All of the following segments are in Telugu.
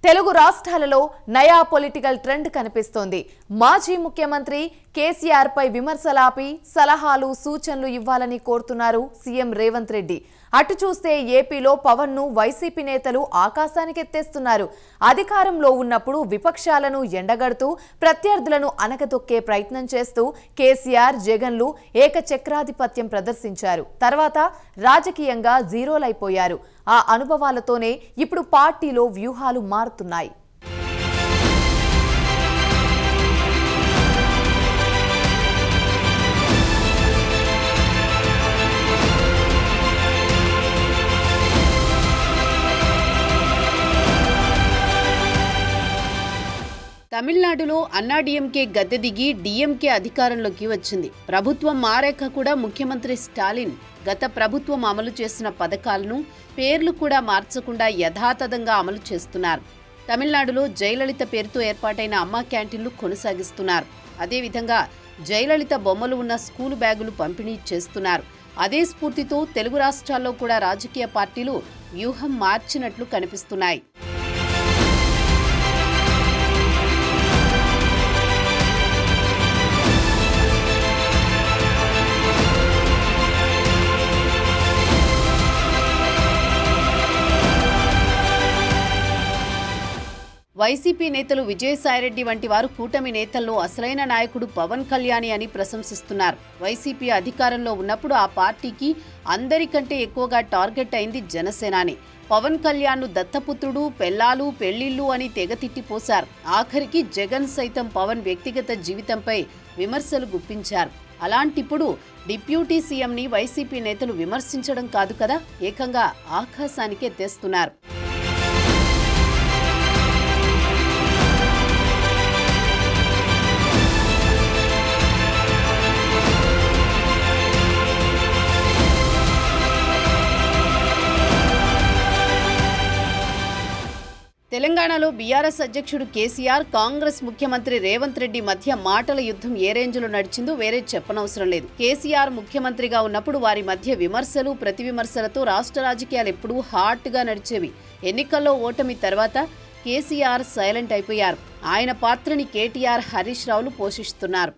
తెలుగు రాష్ట్రాలలో నయా పొలిటికల్ ట్రెండ్ కనిపిస్తోంది. మాజీ ముఖ్యమంత్రి కేసీఆర్ పై విమర్శలాపి సలహాలు సూచనలు ఇవ్వాలని కోరుతున్నారు సీఎం రేవంత్ రెడ్డి. అటు చూస్తే ఏపీలో పవన్ ను వైసీపీ నేతలు ఆకాశానికి ఎత్తేస్తున్నారు. అధికారంలో ఉన్నప్పుడు విపక్షాలను ఎండగడుతూ ప్రత్యర్థులను అనగదొక్కే ప్రయత్నం చేస్తూ కేసీఆర్ జగన్లు ఏకచక్రాధిపత్యం ప్రదర్శించారు. తర్వాత రాజకీయంగా జీరోలైపోయారు. ఆ అనుభవాలతోనే ఇప్పుడు పార్టీలో వ్యూహాలు మారుతున్నాయి. తమిళనాడులో అన్నాడీఎంకే గద్దె దిగి డీఎంకే అధికారంలోకి వచ్చింది. ప్రభుత్వం మారాక కూడా ముఖ్యమంత్రి స్టాలిన్ గత ప్రభుత్వం అమలు చేసిన పథకాలను పేర్లు కూడా మార్చకుండా యథాతథంగా అమలు చేస్తున్నారు. తమిళనాడులో జయలలిత పేరుతో ఏర్పాటైన అమ్మ క్యాంటీన్లు కొనసాగిస్తున్నారు. అదేవిధంగా జయలలిత బొమ్మలు ఉన్న స్కూలు బ్యాగులు పంపిణీ చేస్తున్నారు. అదే స్ఫూర్తితో తెలుగు రాష్ట్రాల్లో కూడా రాజకీయ పార్టీలు వ్యూహం మార్చినట్లు కనిపిస్తున్నాయి. వైసీపీ నేతలు విజయసాయిరెడ్డి వంటి వారు కూటమి నేతల్లో అసలైన నాయకుడు పవన్ కళ్యాణ్ అని ప్రశంసిస్తున్నారు. వైసీపీ అధికారంలో ఉన్నప్పుడు ఆ పార్టీకి అందరికంటే ఎక్కువగా టార్గెట్ అయింది జనసేనాని. పవన్ కళ్యాణ్ ను దత్తపుత్రుడు, పెళ్లాలు, పెళ్లిళ్లు అని తెగతిట్టిపోశారు. ఆఖరికి జగన్ సైతం పవన్ వ్యక్తిగత జీవితంపై విమర్శలు గుప్పించారు. అలాంటిప్పుడు డిప్యూటీ సీఎంని వైసీపీ నేతలు విమర్శించడం కాదు కదా, ఏకంగా ఆకాశానికి ఎత్తేస్తున్నారు. తెలంగాణలో బీఆర్ఎస్ అధ్యక్షుడు కేసీఆర్, కాంగ్రెస్ ముఖ్యమంత్రి రేవంత్ రెడ్డి మధ్య మాటల యుద్ధం ఏ రేంజ్లో నడిచిందో వేరే చెప్పనవసరం లేదు. కేసీఆర్ ముఖ్యమంత్రిగా ఉన్నప్పుడు వారి మధ్య విమర్శలు, ప్రతి విమర్శలతో రాష్ట్ర రాజకీయాలు ఎప్పుడూ హాట్గా నడిచేవి. ఎన్నికల్లో ఓటమి తర్వాత కేసీఆర్ సైలెంట్ అయిపోయారు. ఆయన పాత్రని కేటీఆర్, హరీష్ రావులు పోషిస్తున్నారు.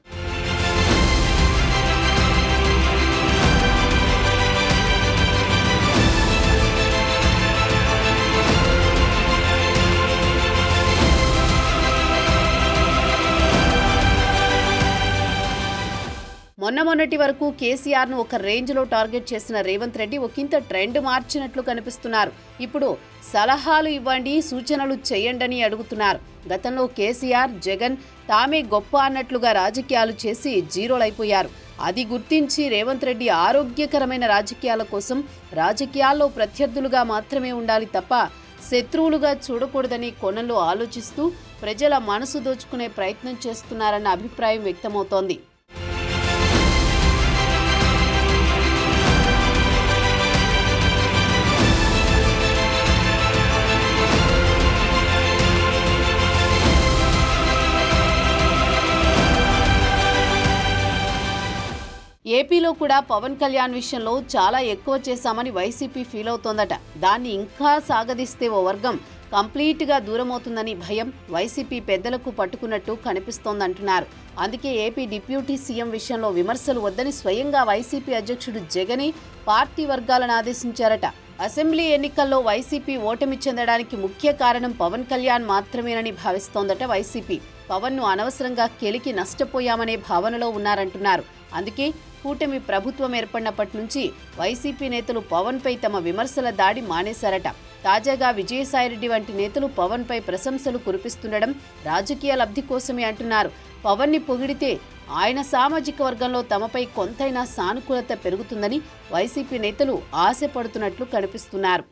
మొన్నటి వరకు కేసీఆర్ను ఒక రేంజ్లో టార్గెట్ చేసిన రేవంత్ రెడ్డి ఒకంత ట్రెండ్ మార్చినట్లు కనిపిస్తున్నారు. ఇప్పుడు సలహాలు ఇవ్వండి, సూచనలు చేయండని అడుగుతున్నారు. గతంలో కేసీఆర్, జగన్ తామే గొప్ప అన్నట్లుగా రాజకీయాలు చేసి జీరోలైపోయారు. అది గుర్తించి రేవంత్ రెడ్డి ఆరోగ్యకరమైన రాజకీయాల కోసం రాజకీయాల్లో ప్రత్యర్థులుగా మాత్రమే ఉండాలి తప్ప శత్రువులుగా చూడకూడదని కోణంలో ఆలోచిస్తూ ప్రజల మనసు దోచుకునే ప్రయత్నం చేస్తున్నారన్న అభిప్రాయం వ్యక్తమవుతోంది. ఏపీలో కూడా పవన్ కళ్యాణ్ విషయంలో చాలా ఎక్కువ చేశామని వైసీపీ ఫీల్ అవుతోందట. దాన్ని ఇంకా సాగదీస్తే ఓ వర్గం కంప్లీట్గా దూరమవుతుందని భయం వైసీపీ పెద్దలకు పట్టుకున్నట్టు కనిపిస్తోందంటున్నారు. అందుకే ఏపీ డిప్యూటీ సీఎం విషయంలో విమర్శలు వద్దని స్వయంగా వైసీపీ అధ్యక్షుడు జగనే పార్టీ వర్గాలను ఆదేశించారట. అసెంబ్లీ ఎన్నికల్లో వైసీపీ ఓటమి చెందడానికి ముఖ్య కారణం పవన్ కళ్యాణ్ మాత్రమేనని భావిస్తోందట వైసీపీ. పవన్ ను అనవసరంగా కెలికి నష్టపోయామనే భావనలో ఉన్నారంటున్నారు. అందుకే కూటమి ప్రభుత్వం ఏర్పడినప్పటి నుంచి వైసీపీ నేతలు పవన్ పై తమ విమర్శల దాడి మానేశారట. తాజాగా విజయసాయిరెడ్డి వంటి నేతలు పవన్ పై ప్రశంసలు కురిపిస్తుండడం రాజకీయ లబ్ధి కోసమే అంటున్నారు. పవన్ ని పొగిడితే ఆయన సామాజిక వర్గంలో తమపై కొంతైనా సానుకూలత పెరుగుతుందని వైసీపీ నేతలు ఆశపడుతున్నట్లు కనిపిస్తున్నారు.